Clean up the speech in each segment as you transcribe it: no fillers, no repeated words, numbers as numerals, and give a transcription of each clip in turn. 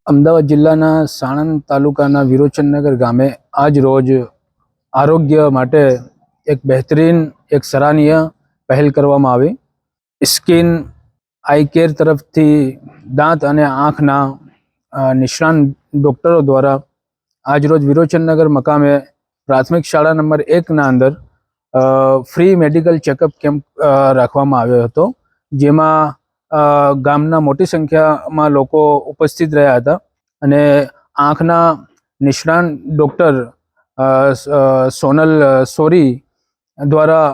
અમદાવાદ જિલ્લાના સાણંદ તાલુકાના વિરોચનનગર ગામે આજ રોજ આરોગ્ય માટે એક બહેતરીન એક સરાહનીય પહેલ કરવામાં આવી। સ્કિન આઈ કેર તરફથી દાંત અને આંખના નિષ્ણાત ડૉક્ટરો દ્વારા આજ રોજ વિરોચનનગર મકામે પ્રાથમિક શાળા નંબર 1ના અંદર ફ્રી મેડિકલ ચેકઅપ કેમ્પ રાખવામાં આવ્યો હતો, જેમાં ગામના મોટી સંખ્યામાં લોકો ઉપસ્થિત રહ્યા હતા અને આંખના નિષ્ણાત ડૉક્ટર સોનલ સોરી દ્વારા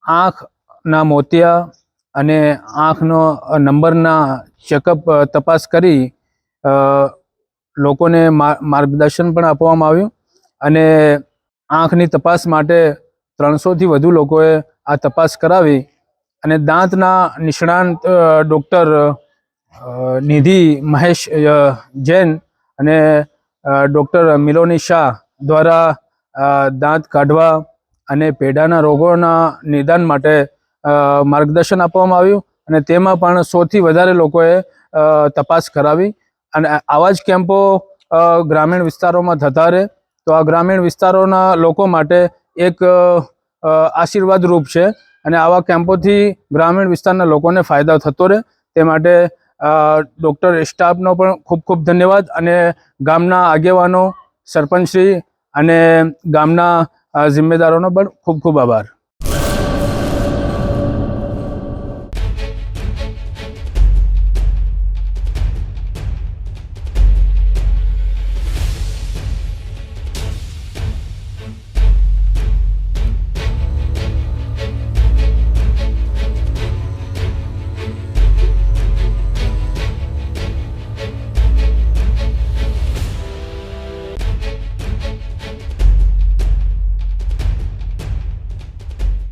આંખના મોતિયા અને આંખનો નંબરના ચેકઅપ તપાસ કરી લોકોને માર્ગદર્શન પણ આપવામાં આવ્યું અને આંખની તપાસ માટે 300થી વધુ લોકોએ આ તપાસ કરાવી અને દાંતના નિષ્ણાત ડૉક્ટર નિધિ મહેશ જૈન અને ડૉક્ટર મિલોની શાહ દ્વારા દાંત કાઢવા અને પેઢાના રોગોના નિદાન માટે માર્ગદર્શન આપવામાં આવ્યું અને તેમાં પણ 100થી વધારે લોકોએ તપાસ કરાવી અને આવા જ કેમ્પો ગ્રામીણ વિસ્તારોમાં થતા રહે તો આ ગ્રામીણ વિસ્તારોના લોકો માટે એક આશીર્વાદ રૂપ છે અને આવા કેમ્પોથી ગ્રામીણ વિસ્તારના લોકોને ફાયદો થતો રહે તે માટે ડૉક્ટર સ્ટાફનો પણ ખૂબ ખૂબ ધન્યવાદ અને ગામના આગેવાનો, સરપંચશ્રી અને ગામના જિમ્મેદારોનો પણ ખૂબ ખૂબ આભાર।